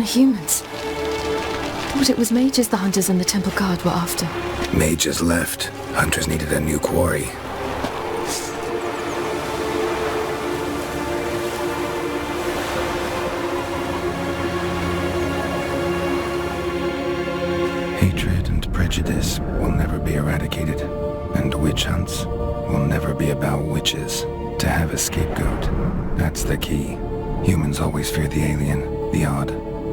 humans. Thought it was mages the hunters and the temple guard were after. Mages left. Hunters needed a new quarry. Hatred and prejudice will never be eradicated, and witch hunts will never be about witches. To have a scapegoat, that's the key. Humans always fear the alien, the odd.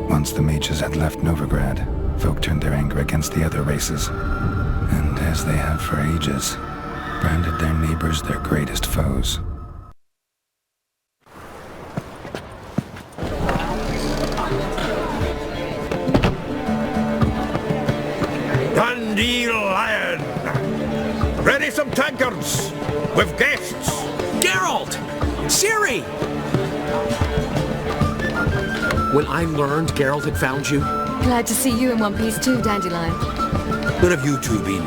Once the mages had left Novigrad, folk turned their anger against the other races. And as they have for ages, branded their neighbors their greatest foes. Dandelion! Ready some tankards! With guests! Geralt! Ciri! When I learned Geralt had found you... Glad to see you in one piece too, Dandelion. Where have you two been?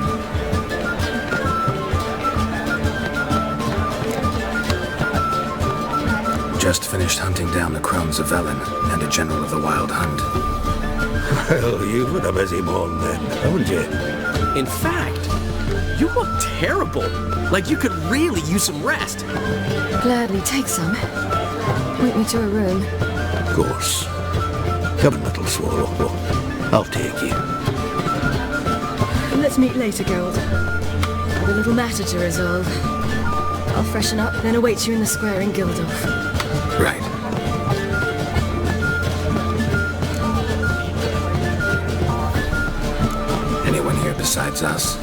Just finished hunting down the crones of Velen and a general of the Wild Hunt. Well, you've had a busy morning then, haven't you? In fact, you look terrible. Like you could really use some rest. Gladly take some. Point me to a room. Of course. Come a little swallow. I'll take you. Let's meet later, Geralt. I've a little matter to resolve. I'll freshen up, then await you in the square in Gildorf. Right. Anyone here besides us?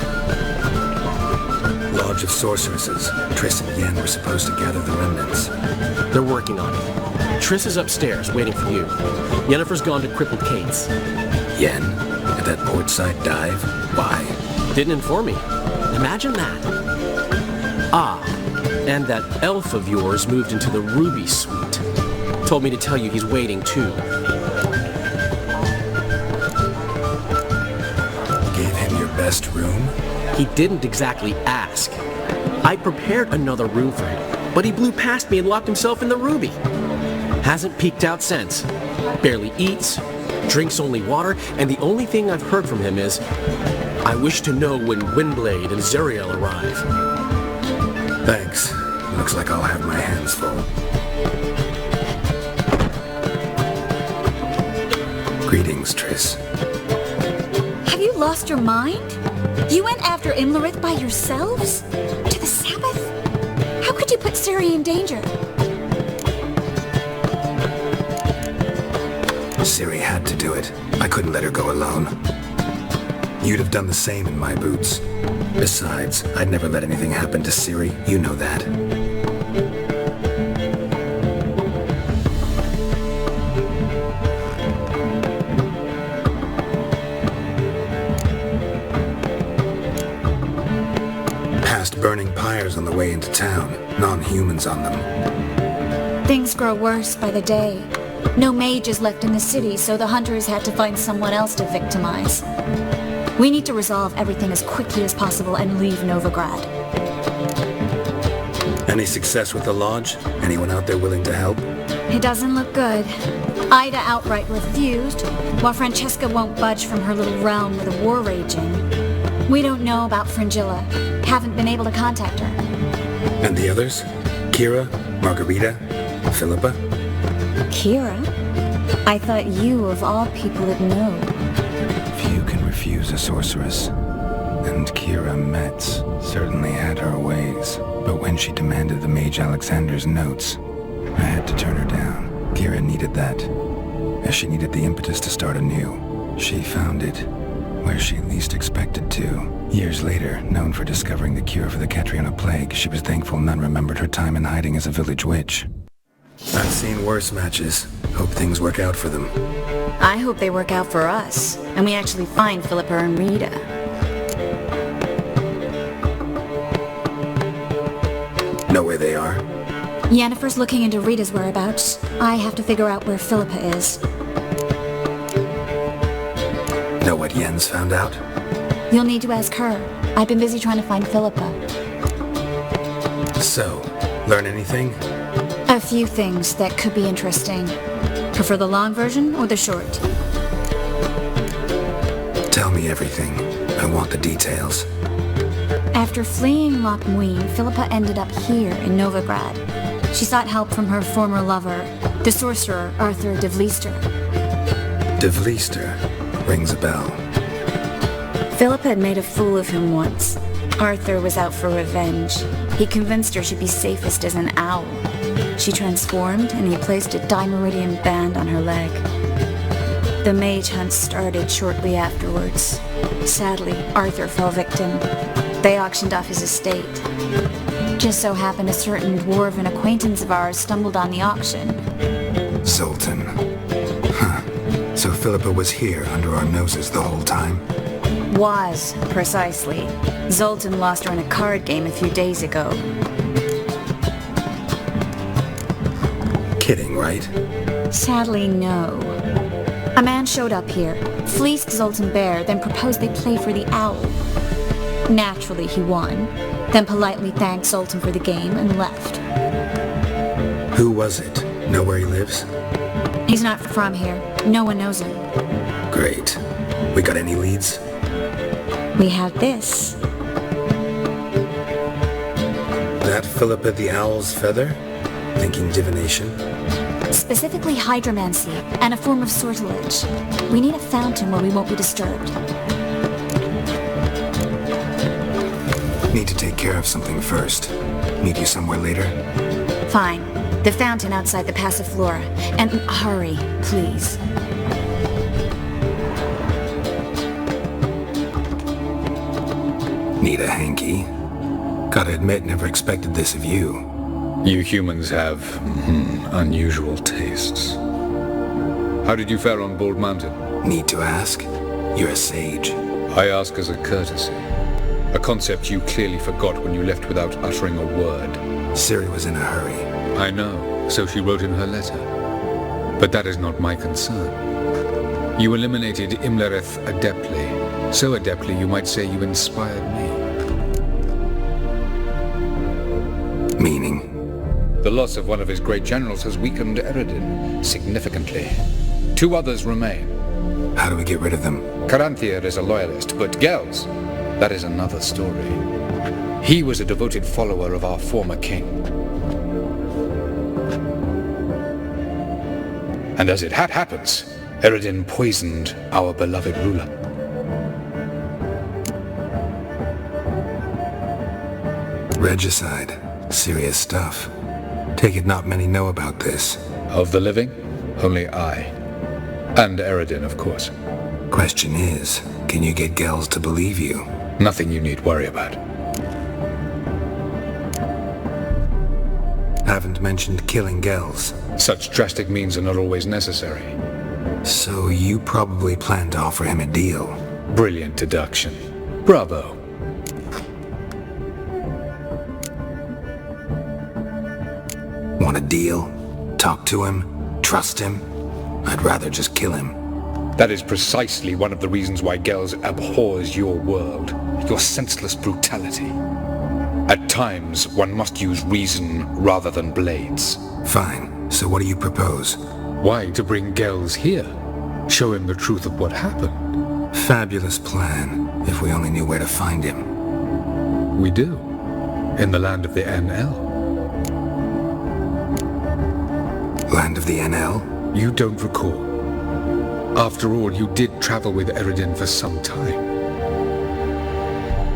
Lodge of Sorceresses. Triss and Yen were supposed to gather the remnants. They're working on it. Triss is upstairs, waiting for you. Yennefer's gone to Crippled Kate's. Yen? At that portside dive? Why? Didn't inform me. Imagine that. Ah, and that elf of yours moved into the Ruby Suite. Told me to tell you he's waiting, too. Gave him your best room? He didn't exactly ask. I prepared another room for him, but he blew past me and locked himself in the Ruby. Hasn't peeked out since. Barely eats, drinks only water, and the only thing I've heard from him is, I wish to know when Windblade and Zariel arrive. Thanks. Looks like I'll have my hands full. Greetings, Triss. Have you lost your mind? You went after Imlerith by yourselves? To the Sabbath? How could you put Ciri in danger? Ciri had to do it. I couldn't let her go alone. You'd have done the same in my boots. Besides, I'd never let anything happen to Ciri. You know that. Past burning pyres on the way into town. Non-humans on them. Things grow worse by the day. No mages left in the city, so the hunters had to find someone else to victimize. We need to resolve everything as quickly as possible and leave Novigrad. Any success with the lodge? Anyone out there willing to help? It doesn't look good. Ida outright refused, while Francesca won't budge from her little realm with a war raging. We don't know about Fringilla. Haven't been able to contact her. And the others? Kira? Margarita? Philippa? Kira? I thought you, of all people, would know. Few can refuse a sorceress. And Kira Metz certainly had her ways. But when she demanded the Mage Alexander's notes, I had to turn her down. Kira needed that, as she needed the impetus to start anew. She found it where she least expected to. Years later, known for discovering the cure for the Catriona plague, she was thankful none remembered her time in hiding as a village witch. I've seen worse matches. Hope things work out for them. I hope they work out for us, and we actually find Philippa and Rita. Know where they are? Yennefer's looking into Rita's whereabouts. I have to figure out where Philippa is. Know what Yen's found out? You'll need to ask her. I've been busy trying to find Philippa. So, learn anything? A few things that could be interesting. Prefer the long version or the short? Tell me everything. I want the details. After fleeing Loch Muin, Philippa ended up here in Novigrad. She sought help from her former lover, the sorcerer Arthur de Vlister. De Vliester rings a bell. Philippa had made a fool of him once. Arthur was out for revenge. He convinced her she'd be safest as an owl. She transformed, and he placed a dimeridium band on her leg. The mage hunt started shortly afterwards. Sadly, Arthur fell victim. They auctioned off his estate. Just so happened a certain dwarven acquaintance of ours stumbled on the auction. Zoltan. Huh. So Philippa was here under our noses the whole time? Was, precisely. Zoltan lost her in a card game a few days ago. Kidding, right? Sadly, no. A man showed up here, fleeced Zoltan bare, then proposed they play for the owl. Naturally, he won, then politely thanked Zoltan for the game and left. Who was it? Know where he lives? He's not from here. No one knows him. Great. We got any leads? We have this. That Philippa the Owl's feather? Thinking divination? Specifically hydromancy, and a form of sortilege. We need a fountain where we won't be disturbed. Need to take care of something first. Meet you somewhere later? Fine. The fountain outside the Passiflora. And hurry, please. Need a hanky? Gotta admit, never expected this of you. You humans have unusual tastes. How did you fare on Bald Mountain? Need to ask? You're a sage. I ask as a courtesy. A concept you clearly forgot when you left without uttering a word. Ciri was in a hurry. I know, so she wrote in her letter. But that is not my concern. You eliminated Imlerith adeptly. So adeptly you might say you inspired me. Meaning? The loss of one of his great generals has weakened Eredin significantly. 2 others remain. How do we get rid of them? Caranthir is a loyalist, but Gels, that is another story. He was a devoted follower of our former king. And as it happens, Eredin poisoned our beloved ruler. Regicide. Serious stuff. Take it not many know about this. Of the living, only I. And Eredin, of course. Question is, can you get Gels to believe you? Nothing you need worry about. Haven't mentioned killing Gels. Such drastic means are not always necessary. So you probably plan to offer him a deal. Brilliant deduction. Bravo. Want a deal? Talk to him? Trust him? I'd rather just kill him. That is precisely one of the reasons why Gels abhors your world, your senseless brutality. At times, one must use reason rather than blades. Fine. So what do you propose? Why to bring Gels here? Show him the truth of what happened. Fabulous plan, if we only knew where to find him. We do. In the land of the NL. Land of the NL? You don't recall. After all, you did travel with Eredin for some time.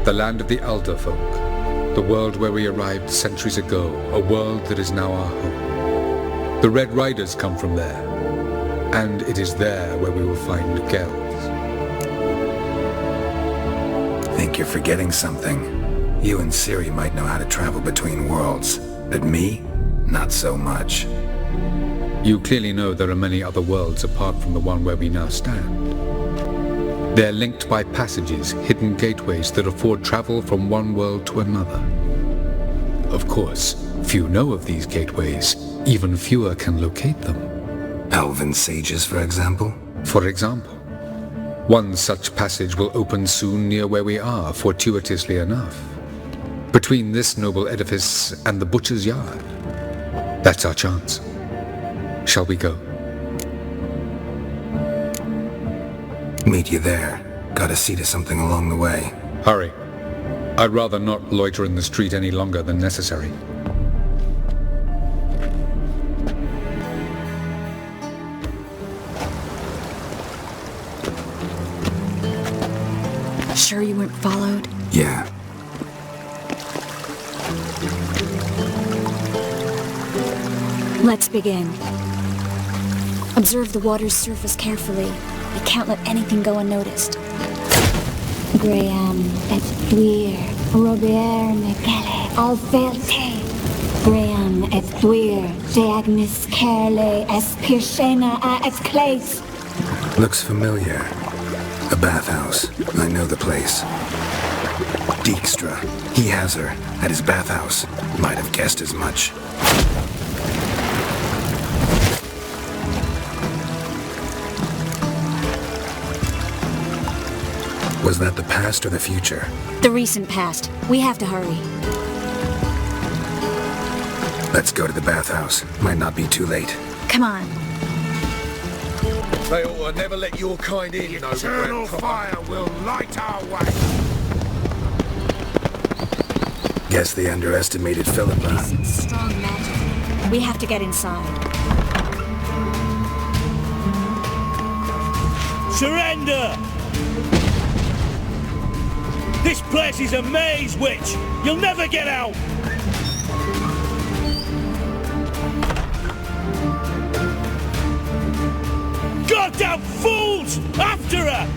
The land of the Alder folk. The world where we arrived centuries ago. A world that is now our home. The Red Riders come from there. And it is there where we will find Gels. Think you're forgetting something. You and Ciri might know how to travel between worlds. But me? Not so much. You clearly know there are many other worlds apart from the one where we now stand. They're linked by passages, hidden gateways that afford travel from one world to another. Of course, few know of these gateways. Even fewer can locate them. Elven sages, for example? For example. One such passage will open soon near where we are, fortuitously enough. Between this noble edifice and the butcher's yard. That's our chance. Shall we go? Meet you there. Gotta see to something along the way. Hurry. I'd rather not loiter in the street any longer than necessary. Sure you weren't followed? Yeah. Let's begin. Observe the water's surface carefully. You can't let anything go unnoticed. Graham et Thuir, Robert Mekele, Alferte. Graham et Thuir, Deagnis Kerle, Espirshena a Esclase. Looks familiar. A bathhouse. I know the place. Dijkstra. He has her. At his bathhouse. Might have guessed as much. Was that the past or the future? The recent past. We have to hurry. Let's go to the bathhouse. Might not be too late. Come on. They ought to never let your kind in, you know. Eternal fire will light our way. Guess they underestimated Philippa. Strong magic. We have to get inside. Surrender! This place is a maze, witch! You'll never get out! Goddamn fools! After her!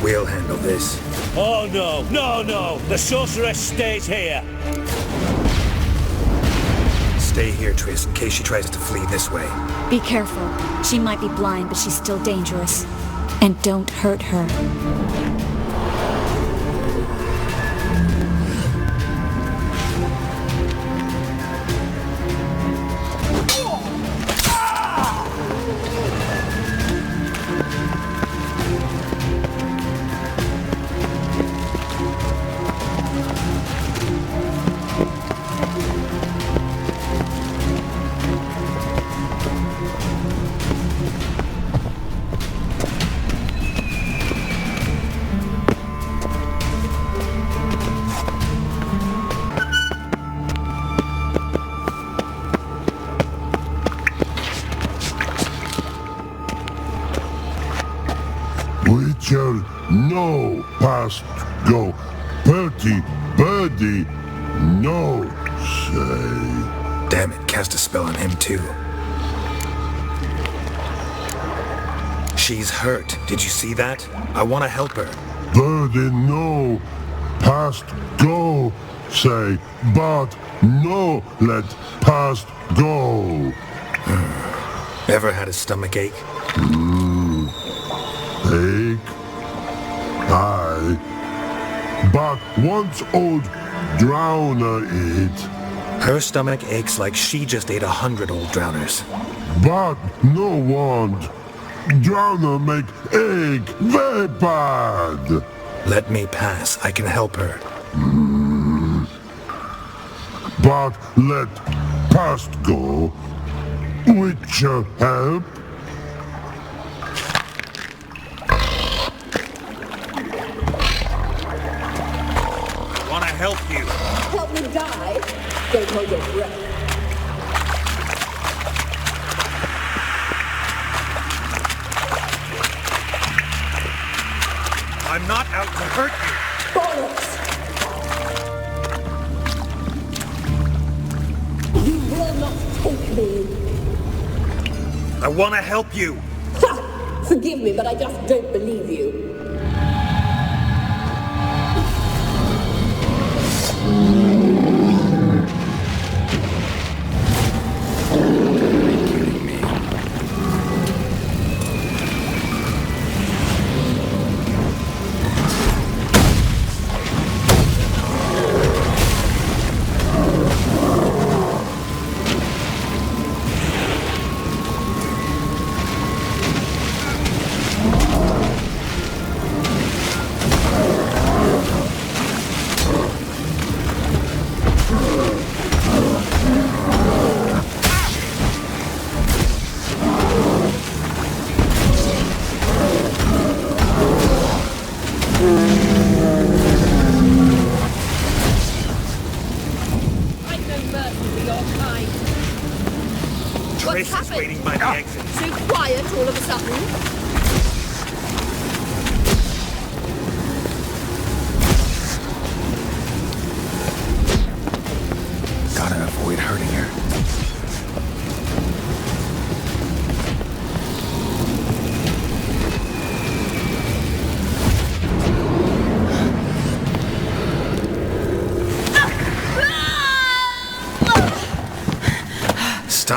We'll handle this. Oh no, no! The sorceress stays here. Stay here, Triss, in case she tries to flee this way. Be careful. She might be blind, but she's still dangerous. And don't hurt her. Witcher, no past go. Bertie, birdie, no say. Damn it, cast a spell on him too. She's hurt. Did you see that? I want to help her. Birdie, no past go say, but no let past go. Ever had a stomach ache? Ache? Aye. But once old drowner eat. Her stomach aches like she just ate 100 old drowners. But no want. Drowner make ache very bad. Let me pass. I can help her. But let past go. Witcher help. Want to help you. Help me die? Don't hold your breath. I'm not out to hurt you. Bollocks! You will not take me. I want to help you. Ha! Forgive me, but I just don't believe you.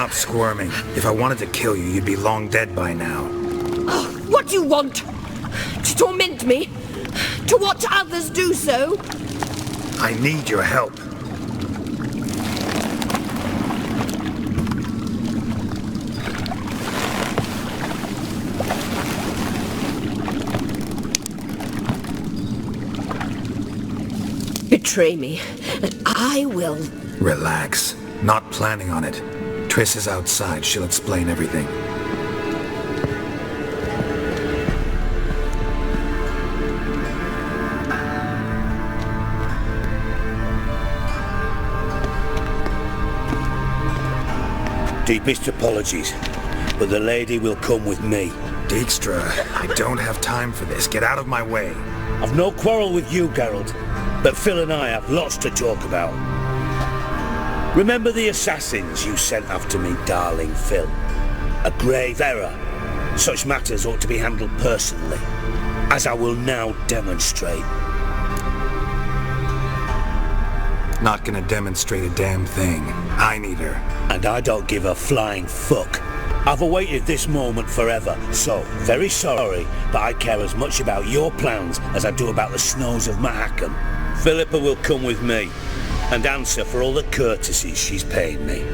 Stop squirming. If I wanted to kill you, you'd be long dead by now. Oh, what do you want? To torment me? To watch others do so? I need your help. Betray me, and I will. Relax. Not planning on it. Triss is outside. She'll explain everything. Deepest apologies, but the lady will come with me. Dijkstra, I don't have time for this. Get out of my way. I've no quarrel with you, Geralt, but Phil and I have lots to talk about. Remember the assassins you sent after me, darling Phil? A grave error. Such matters ought to be handled personally, as I will now demonstrate. Not gonna demonstrate a damn thing. I need her. And I don't give a flying fuck. I've awaited this moment forever, so very sorry, but I care as much about your plans as I do about the snows of Mahakam. Philippa will come with me and answer for all the courtesies she's paid me.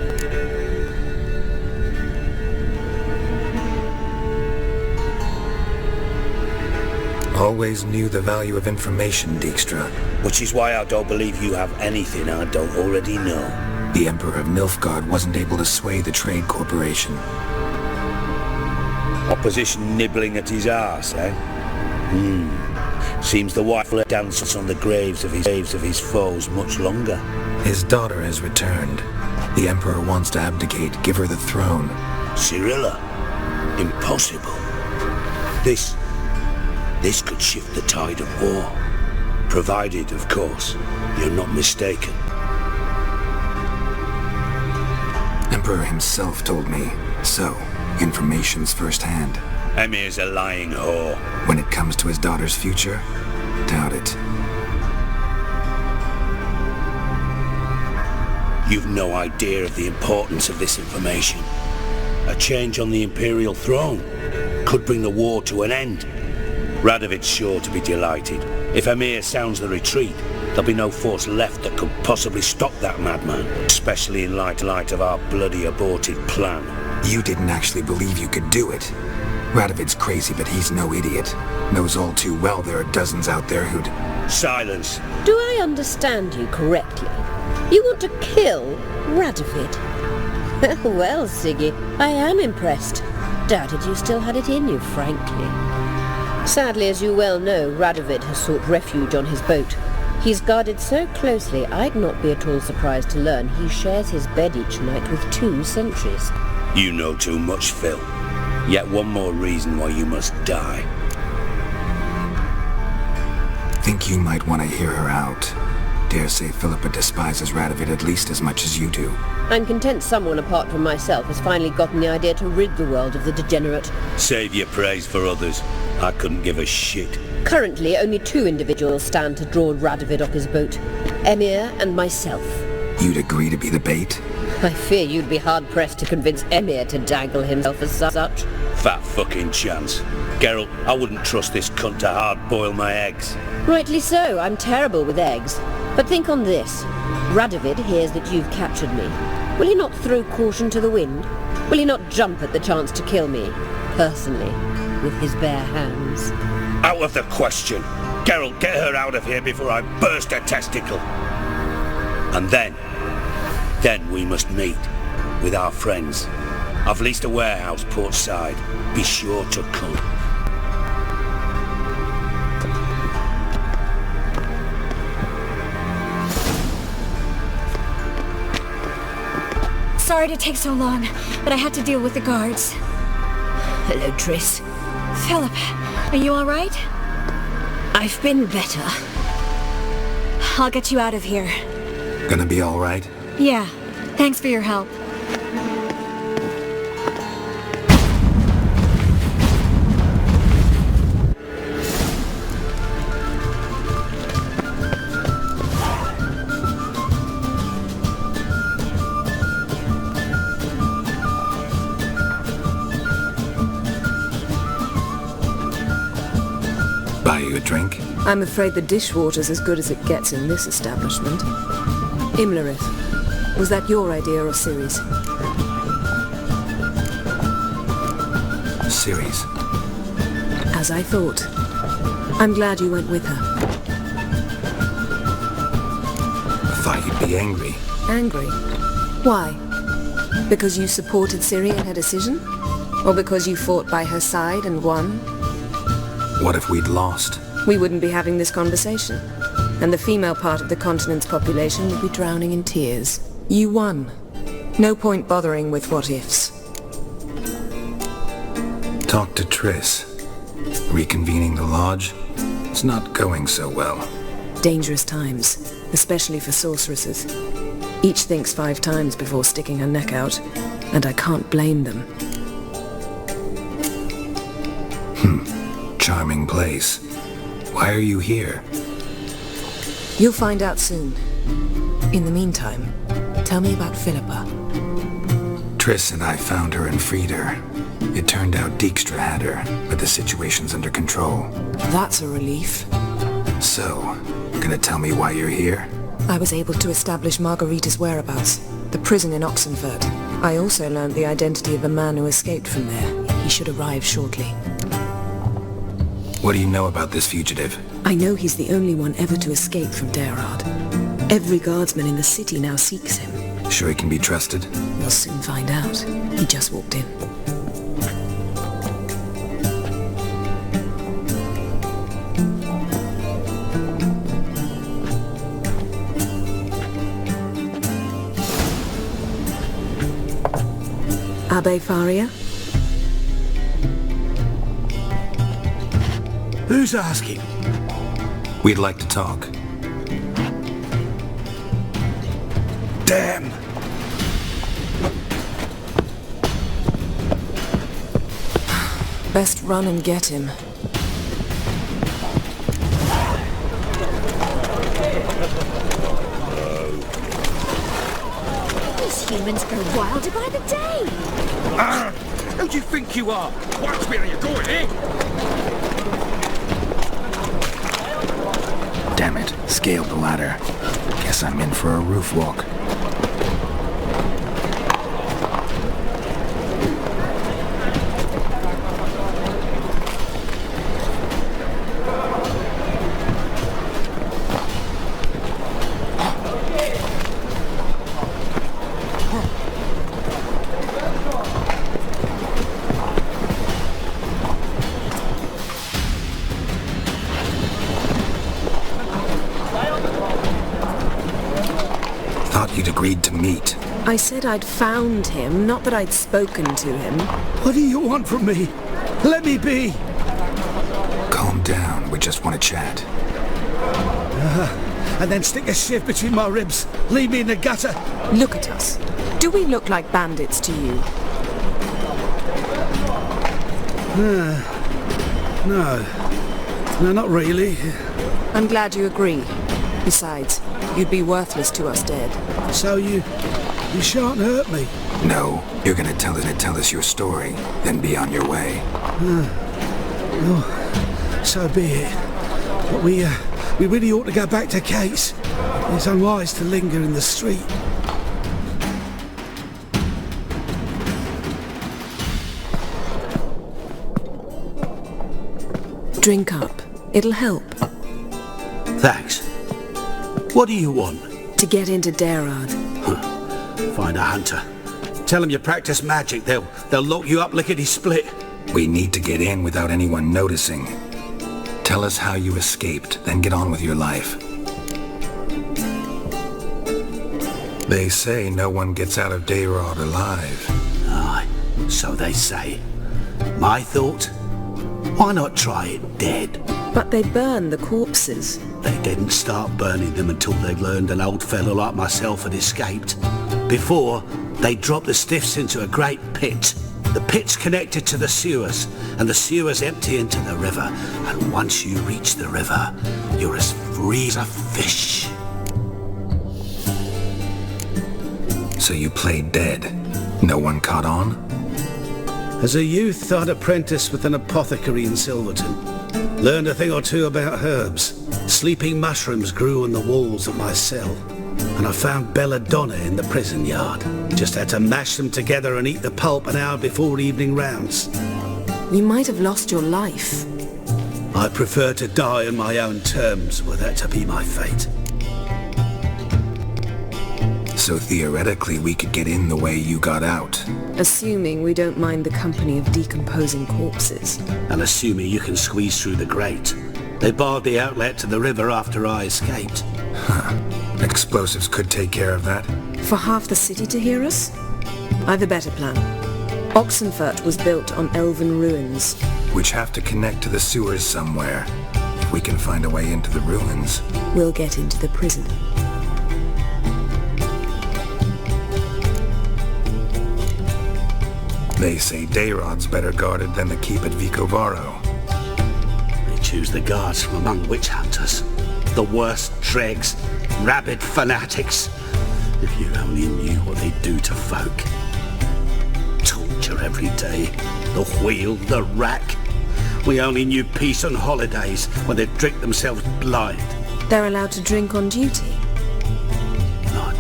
Always knew the value of information, Dijkstra. Which is why I don't believe you have anything I don't already know. The Emperor of Nilfgaard wasn't able to sway the Trade Corporation. Opposition nibbling at his arse, eh? Seems the wife let dance on the graves of his foes much longer. His daughter has returned. The Emperor wants to abdicate, give her the throne. Cirilla? Impossible. This could shift the tide of war. Provided, of course, you're not mistaken. Emperor himself told me. So, information's firsthand. Emir's a lying whore. When it comes to his daughter's future, doubt it. You've no idea of the importance of this information. A change on the Imperial throne could bring the war to an end. Radovid's sure to be delighted. If Emir sounds the retreat, there'll be no force left that could possibly stop that madman, especially in light of our bloody aborted plan. You didn't actually believe you could do it. Radovid's crazy, but he's no idiot. Knows all too well there are dozens out there who'd... Silence. Do I understand you correctly? You want to kill Radovid? Well, Siggy, I am impressed. Doubted you still had it in you, frankly. Sadly, as you well know, Radovid has sought refuge on his boat. He's guarded so closely, I'd not be at all surprised to learn he shares his bed each night with 2 sentries. You know too much, Phil. Yet one more reason why you must die. Think you might want to hear her out. Dare say Philippa despises Radovid at least as much as you do. I'm content someone apart from myself has finally gotten the idea to rid the world of the degenerate. Save your praise for others. I couldn't give a shit. Currently, only 2 individuals stand to draw Radovid off his boat. Emir and myself. You'd agree to be the bait? I fear you'd be hard-pressed to convince Emir to dangle himself as such. Fat fucking chance. Geralt, I wouldn't trust this cunt to hard-boil my eggs. Rightly so, I'm terrible with eggs. But think on this. Radovid hears that you've captured me. Will he not throw caution to the wind? Will he not jump at the chance to kill me, personally, with his bare hands? Out of the question. Geralt, get her out of here before I burst a testicle. And then we must meet with our friends. I've leased a warehouse port side. Be sure to come. Sorry to take so long, but I had to deal with the guards. Hello, Triss. Philip, are you all right? I've been better. I'll get you out of here. Gonna be all right? Yeah, thanks for your help. think? I'm afraid the dishwater's as good as it gets in this establishment. Imlerith, was that your idea or Ciri's? Ciri's. As I thought. I'm glad you went with her. I thought you'd be angry. Angry? Why? Because you supported Ciri in her decision? Or because you fought by her side and won? What if we'd lost? We wouldn't be having this conversation. And the female part of the continent's population would be drowning in tears. You won. No point bothering with what-ifs. Talk to Triss. Reconvening the lodge? It's not going so well. Dangerous times, especially for sorceresses. Each thinks 5 times before sticking her neck out, and I can't blame them. Charming place. Why are you here? You'll find out soon. In the meantime, tell me about Philippa. Triss and I found her and freed her. It turned out Dijkstra had her, but the situation's under control. That's a relief. So, gonna tell me why you're here? I was able to establish Margarita's whereabouts, the prison in Oxenfurt. I also learned the identity of a man who escaped from there. He should arrive shortly. What do you know about this fugitive? I know he's the only one ever to escape from Daerad. Every guardsman in the city now seeks him. Sure he can be trusted? We'll soon find out. He just walked in. Abbe Faria? Who's asking? We'd like to talk. Damn! Best run and get him. These humans go wilder by the day. Who do you think you are? Watch where you're going, eh? Damn it, scaled the ladder. Guess I'm in for a roof walk. You'd agreed to meet. I said I'd found him, not that I'd spoken to him. What do you want from me? Let me be! Calm down, we just want to chat. And then stick a shiv between my ribs. Leave me in the gutter. Look at us. Do we look like bandits to you? No, not really. I'm glad you agree. Besides, you'd be worthless to us dead. So you shan't hurt me? No, you're gonna tell us your story, then be on your way. Oh, so be it. But we really ought to go back to Kate's. It's unwise to linger in the street. Drink up. It'll help. Thanks. What do you want? To get into Daerad. Find a hunter. Tell them you practice magic. They'll lock you up lickety-split. We need to get in without anyone noticing. Tell us how you escaped, then get on with your life. They say no one gets out of Daerad alive. Aye, so they say. My thought? Why not try it dead? But they burn the corpses. They didn't start burning them until they'd learned an old fellow like myself had escaped. Before, they dropped the stiffs into a great pit. The pit's connected to the sewers, and the sewers empty into the river. And once you reach the river, you're as free as a fish. So you played dead. No one caught on? As a youth, I'd apprenticed with an apothecary in Silverton. Learned a thing or two about herbs. Sleeping mushrooms grew on the walls of my cell. And I found belladonna in the prison yard. Just had to mash them together and eat the pulp an hour before evening rounds. You might have lost your life. I prefer to die on my own terms, were that to be my fate. So theoretically, we could get in the way you got out. Assuming we don't mind the company of decomposing corpses. And assuming you can squeeze through the grate. They barred the outlet to the river after I escaped. Huh. Explosives could take care of that. For half the city to hear us? I've a better plan. Oxenfurt was built on elven ruins. Which have to connect to the sewers somewhere. If we can find a way into the ruins. We'll get into the prison. They say Dayrod's better guarded than the keep at Vicovaro. They choose the guards from among witch hunters. The worst dregs, rabid fanatics. If you only knew what they do to folk. Torture every day. The wheel, the rack. We only knew peace on holidays when they'd drink themselves blind. They're allowed to drink on duty?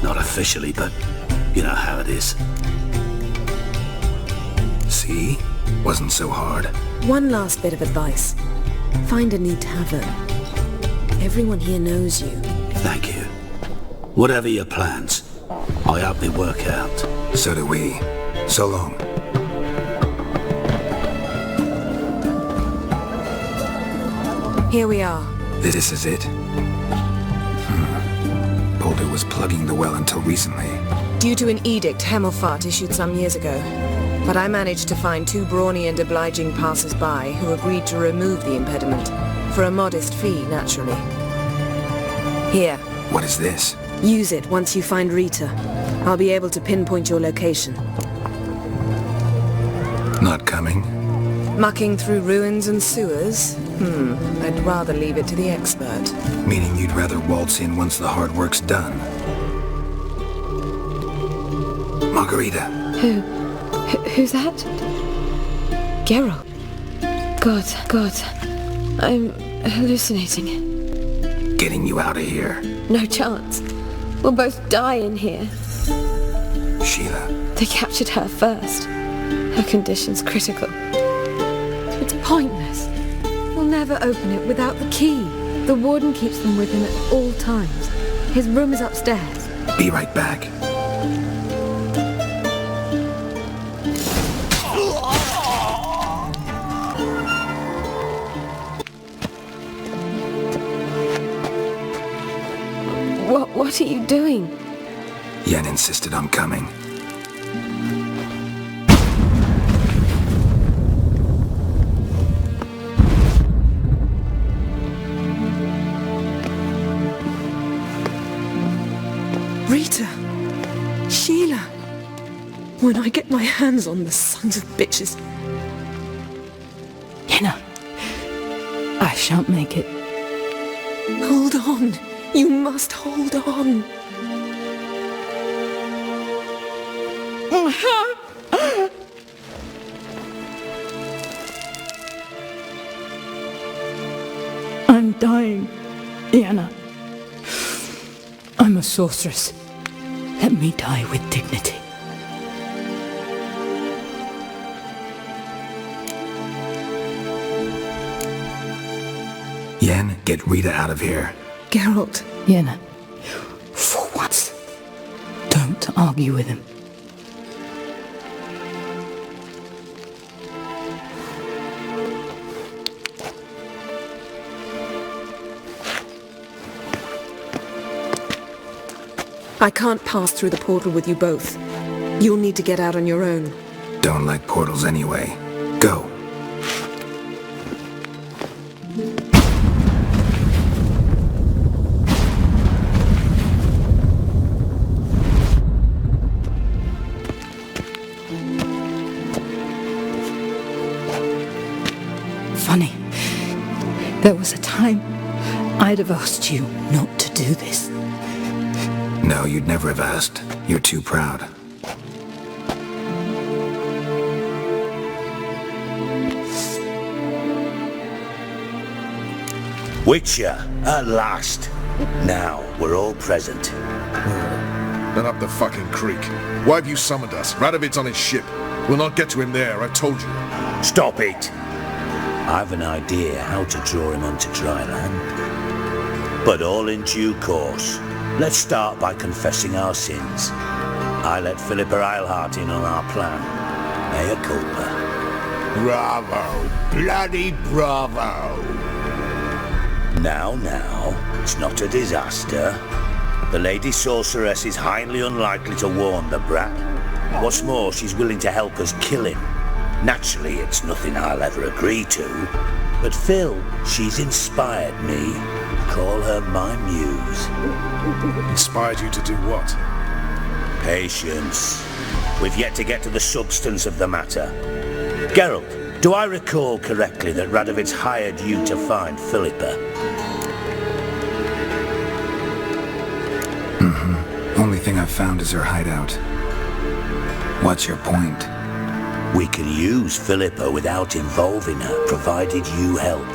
Not officially, but you know how it is. See? Wasn't so hard. One last bit of advice. Find a new tavern. Everyone here knows you. Thank you. Whatever your plans, I hope they work out. So do we. So long. Here we are. This is it? Boulder was plugging the well until recently. Due to an edict Hemmelfart issued some years ago. But I managed to find two brawny and obliging passers-by who agreed to remove the impediment. For a modest fee, naturally. Here. What is this? Use it once you find Rita. I'll be able to pinpoint your location. Not coming? Mucking through ruins and sewers? I'd rather leave it to the expert. Meaning you'd rather waltz in once the hard work's done. Margarita. Who's that? Geralt. God. I'm hallucinating. Getting you out of here. No chance. We'll both die in here. Sheila. They captured her first. Her condition's critical. It's pointless. We'll never open it without the key. The warden keeps them with him at all times. His room is upstairs. Be right back. What are you doing? Yen insisted on coming. Rita! Sheila! When I get my hands on the sons of bitches... Yenna, I shan't make it. Hold on! You must hold on! I'm dying, Yenna. I'm a sorceress. Let me die with dignity. Yen, get Rita out of here. Geralt. Yenna, for once, don't argue with him. I can't pass through the portal with you both. You'll need to get out on your own. Don't like portals anyway. Go. Funny. There was a time I'd have asked you not to do this. No, you'd never have asked. You're too proud. Witcher, at last. Now, we're all present. Then up the fucking creek. Why have you summoned us? Radovid's on his ship. We'll not get to him there, I told you. Stop it! I've an idea how to draw him onto dry land. But all in due course. Let's start by confessing our sins. I let Philippa Eilhart in on our plan. Mea culpa. Bravo! Bloody bravo! Now, it's not a disaster. The Lady Sorceress is highly unlikely to warn the brat. What's more, she's willing to help us kill him. Naturally, it's nothing I'll ever agree to. But Phil, she's inspired me. Call her my muse. Inspired you to do what? Patience. We've yet to get to the substance of the matter. Geralt, do I recall correctly that Radovid's hired you to find Philippa? Only thing I've found is her hideout. What's your point? We can use Philippa without involving her, provided you help.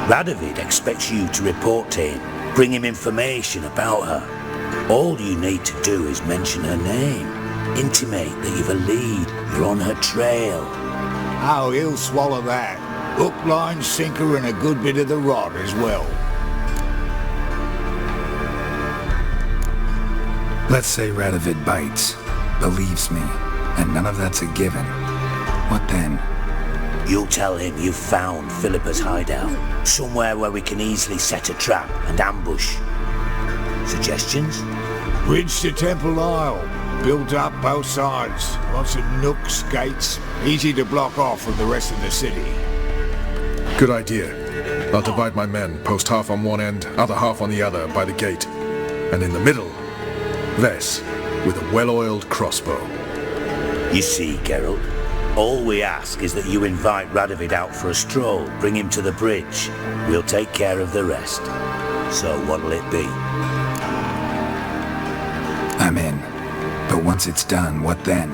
Radovid expects you to report to him, bring him information about her. All you need to do is mention her name, intimate that you've a lead, you're on her trail. Oh, he'll swallow that. Hook, line, sinker, and a good bit of the rod as well. Let's say Radovid bites, believes me, and none of that's a given. What then? You'll tell him you've found Philippa's hideout, somewhere where we can easily set a trap and ambush. Suggestions? Bridge to Temple Isle. Built up both sides. Lots of nooks, gates. Easy to block off from the rest of the city. Good idea. I'll divide my men, post half on one end, other half on the other, by the gate. And in the middle, Ves, with a well-oiled crossbow. You see, Geralt, all we ask is that you invite Radovid out for a stroll, bring him to the bridge. We'll take care of the rest. So what'll it be? I'm in. But once it's done, what then?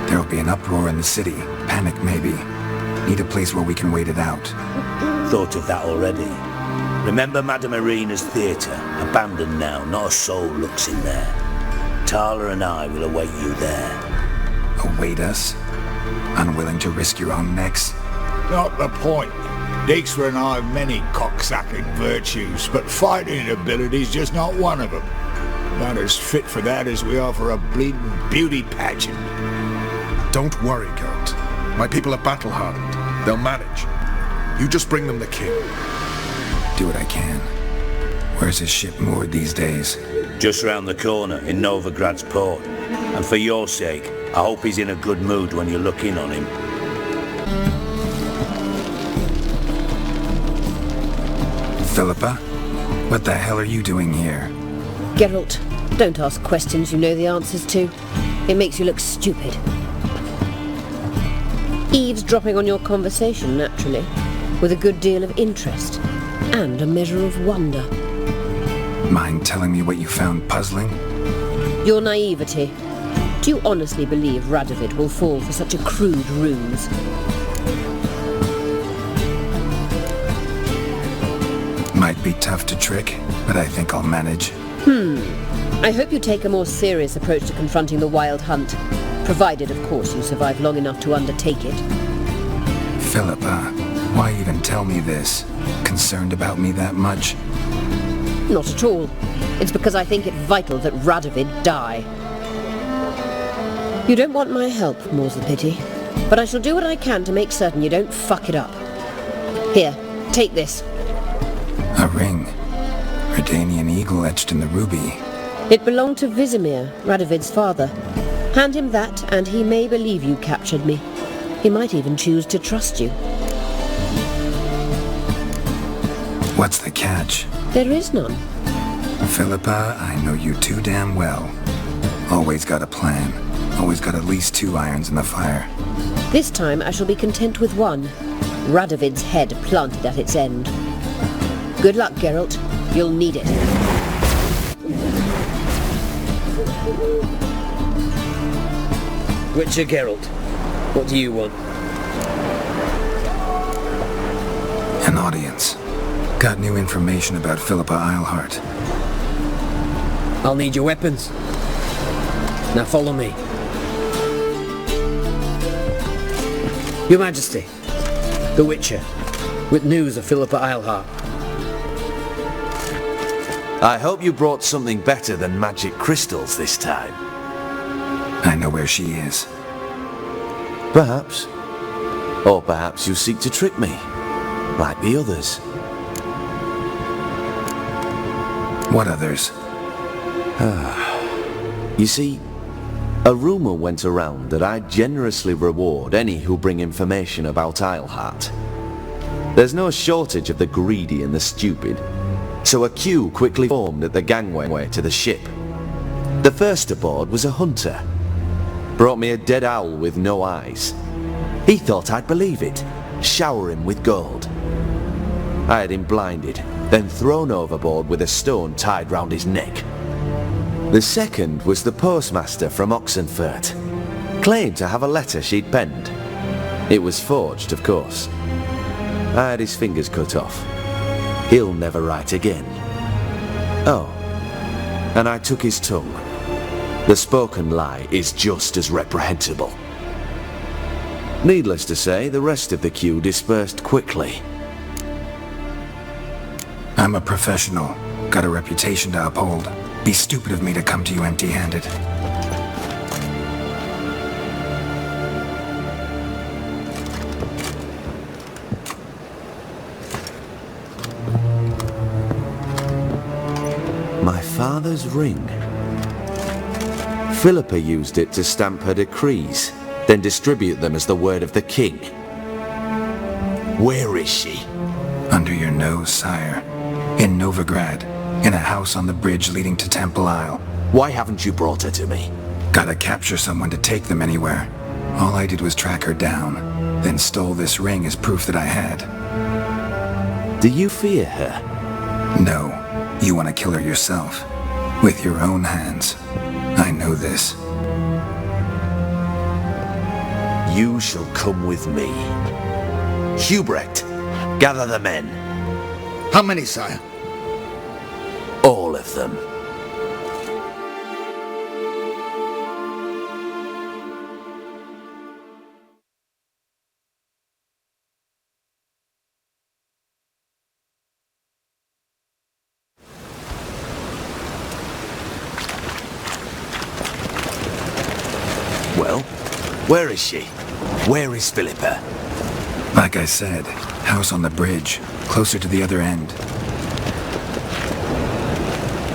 There'll be an uproar in the city. Panic, maybe. Need a place where we can wait it out. Thought of that already. Remember Madame Irina's theatre? Abandoned now, not a soul looks in there. Tala and I will await you there. Await us? Unwilling to risk your own necks? Not the point. Dijkstra and I have many cocksucking virtues, but fighting ability's just not one of them. Not as fit for that as we are for a bleeding beauty pageant. Don't worry, Geralt. My people are battle-hardened. They'll manage. You just bring them the king. Do what I can. Where's his ship moored these days? Just round the corner, in Novigrad's port. And for your sake, I hope he's in a good mood when you look in on him. Philippa? What the hell are you doing here? Geralt, don't ask questions you know the answers to. It makes you look stupid. Eavesdropping on your conversation, naturally, with a good deal of interest, and a measure of wonder. Mind telling me what you found puzzling? Your naivety. Do you honestly believe Radovid will fall for such a crude ruse? Might be tough to trick, but I think I'll manage. I hope you take a more serious approach to confronting the Wild Hunt, provided, of course, you survive long enough to undertake it. Philippa, why even tell me this? Concerned about me that much? Not at all. It's because I think it vital that Radovid die. You don't want my help, more's the pity. But I shall do what I can to make certain you don't fuck it up. Here, take this. A ring. Redanian eagle etched in the ruby. It belonged to Vizimir, Radovid's father. Hand him that, and he may believe you captured me. He might even choose to trust you. What's the catch? There is none. Philippa, I know you too damn well. Always got a plan. Always got at least 2 irons in the fire. This time I shall be content with one. Radovid's head planted at its end. Good luck, Geralt. You'll need it. Witcher Geralt, what do you want? An audience. Got new information about Philippa Eilhart. I'll need your weapons. Now follow me. Your Majesty, the Witcher, with news of Philippa Eilhart. I hope you brought something better than magic crystals this time. I know where she is. Perhaps. Or perhaps you seek to trick me, like the others. What others? You see, a rumor went around that I generously reward any who bring information about Eilhart. There's no shortage of the greedy and the stupid, so a queue quickly formed at the gangway to the ship. The first aboard was a hunter. Brought me a dead owl with no eyes. He thought I'd believe it, shower him with gold. I had him blinded, then thrown overboard with a stone tied round his neck. The second was the postmaster from Oxenfurt. Claimed to have a letter she'd penned. It was forged, of course. I had his fingers cut off. He'll never write again. Oh, and I took his tongue. The spoken lie is just as reprehensible. Needless to say, the rest of the queue dispersed quickly. I'm a professional. Got a reputation to uphold. Be stupid of me to come to you empty-handed. My father's ring. Philippa used it to stamp her decrees, then distribute them as the word of the king. Where is she? Under your nose, sire. In Novigrad. In a house on the bridge leading to Temple Isle. Why haven't you brought her to me? Gotta capture someone to take them anywhere. All I did was track her down, then stole this ring as proof that I had. Do you fear her? No. You want to kill her yourself. With your own hands. I know this. You shall come with me. Hubrecht, gather the men. How many, sire? All of them. Well, where is she? Where is Philippa? Like I said, house on the bridge, closer to the other end.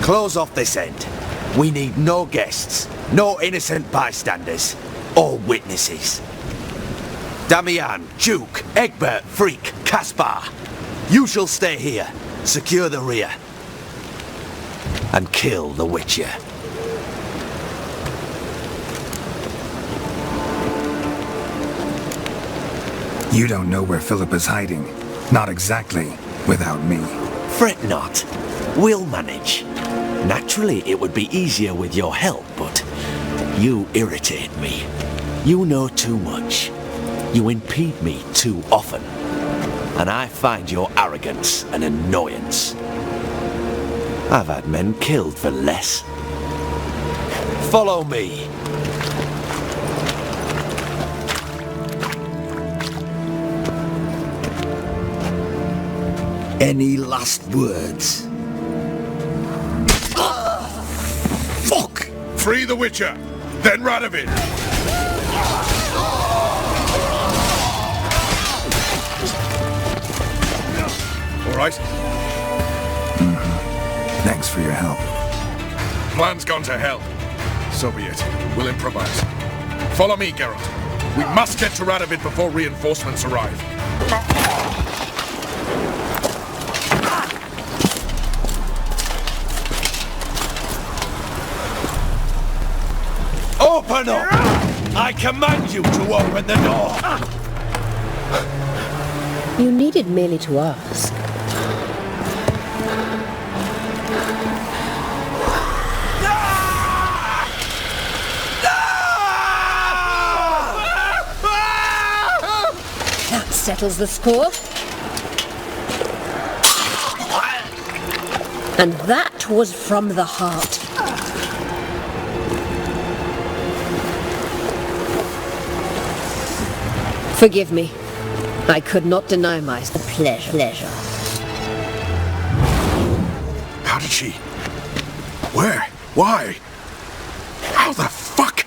Close off this end. We need no guests, no innocent bystanders, or witnesses. Damian, Duke, Egbert, Freak, Caspar. You shall stay here, secure the rear, and kill the Witcher. You don't know where Philippa's hiding. Not exactly, without me. Fret not. We'll manage. Naturally, it would be easier with your help, but you irritate me. You know too much. You impede me too often. And I find your arrogance an annoyance. I've had men killed for less. Follow me. Any last words? Fuck! Free the Witcher, then Radovid! All right? Thanks for your help. Plan's gone to hell. So be it. We'll improvise. Follow me, Geralt. We must get to Radovid before reinforcements arrive. Open up! I command you to open the door! You needed merely to ask. That settles the score. And that was from the heart. Forgive me. I could not deny myself the pleasure. How did she? Where? Why? How the fuck?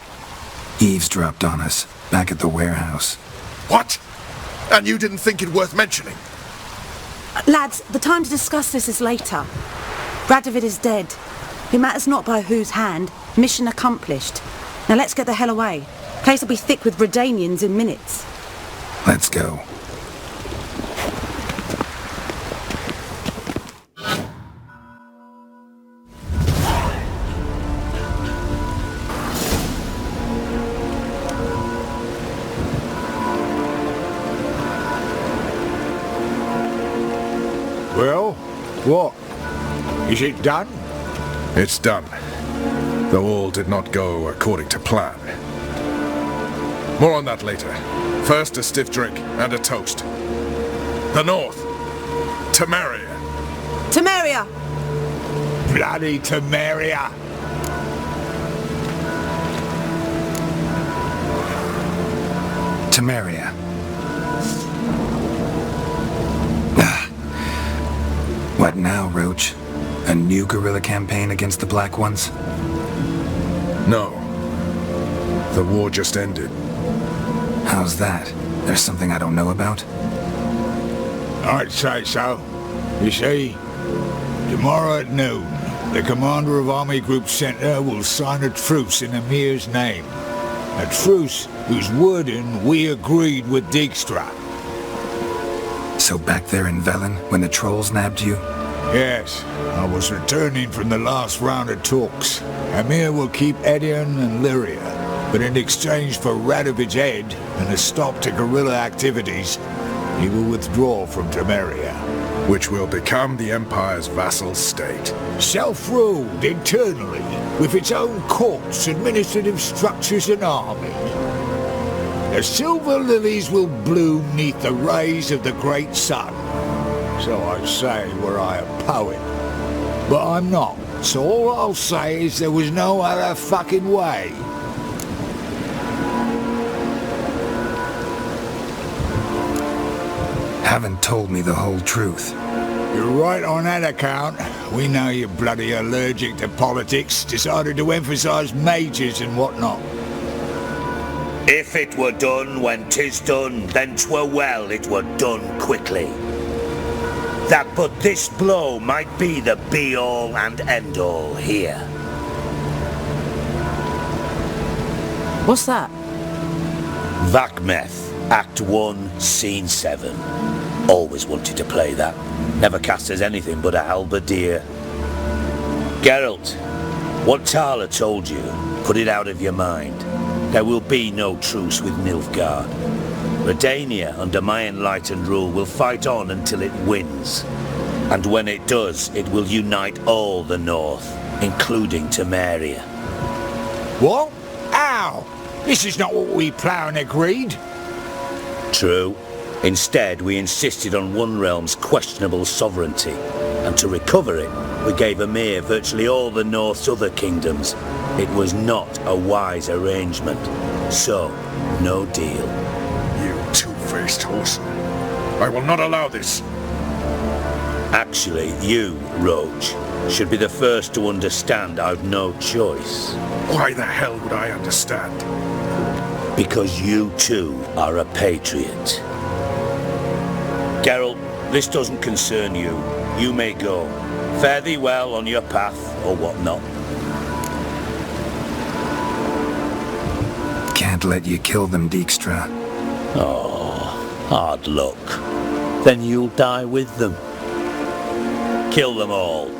Eavesdropped on us, back at the warehouse. What? And you didn't think it worth mentioning? Lads, the time to discuss this is later. Radovid is dead. It matters not by whose hand. Mission accomplished. Now let's get the hell away. Place will be thick with Redanians in minutes. Let's go. Well, what? Is it done? It's done. Though all did not go according to plan. More on that later. First, a stiff drink and a toast. The North. Temeria. Temeria! Bloody Temeria! Temeria. What now, Roach? A new guerrilla campaign against the Black Ones? No. The war just ended. How's that? There's something I don't know about? I'd say so. You see, tomorrow at noon, the commander of Army Group Center will sign a truce in Emir's name. A truce whose wording we agreed with Dijkstra. So back there in Velen, when the trolls nabbed you? Yes, I was returning from the last round of talks. Emir will keep Edion and Lyria, but in exchange for Radovid's head and a stop to guerrilla activities, he will withdraw from Temeria. Which will become the Empire's vassal state. Self-ruled internally, with its own courts, administrative structures and army. The silver lilies will bloom neath the rays of the great sun. So I say were I a poet. But I'm not, so all I'll say is there was no other fucking way. Haven't told me the whole truth. You're right on that account. We know you're bloody allergic to politics, decided to emphasize majors and whatnot. If it were done when 'tis done, then 'twere well it were done quickly. That but this blow might be the be-all and end-all here. What's that? Vakmeth, Act 1, Scene 7. Always wanted to play that. Never cast as anything but a halberdier. Geralt, what Tala told you, put it out of your mind. There will be no truce with Nilfgaard. Redania, under my enlightened rule, will fight on until it wins. And when it does, it will unite all the North, including Temeria. What? How? This is not what we planned and agreed. True. Instead, we insisted on one realm's questionable sovereignty, and to recover it, we gave Emir virtually all the North's other kingdoms. It was not a wise arrangement. So, no deal. You two-faced horse. I will not allow this. Actually, you, Roach, should be the first to understand I've no choice. Why the hell would I understand? Because you too are a patriot. Geralt, this doesn't concern you. You may go. Fare thee well on your path, or whatnot. Can't let you kill them, Dijkstra. Oh, hard luck. Then you'll die with them. Kill them all.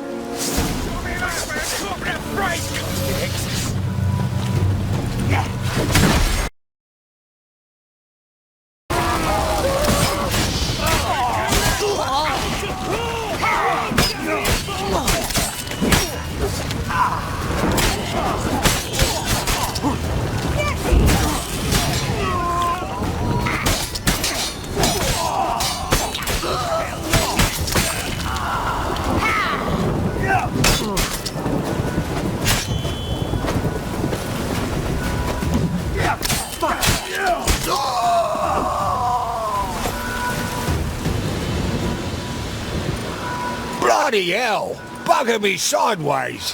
Bloody hell! Bugger me sideways!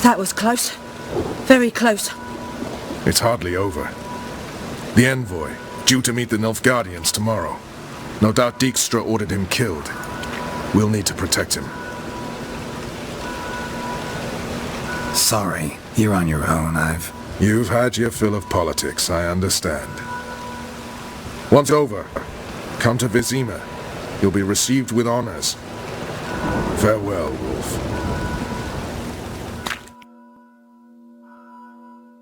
That was close. Very close. It's hardly over. The envoy, due to meet the Nilfgaardians tomorrow. No doubt Dijkstra ordered him killed. We'll need to protect him. Sorry, you're on your own. You've had your fill of politics, I understand. Once over, come to Vizima. You'll be received with honors. Farewell, Wolf.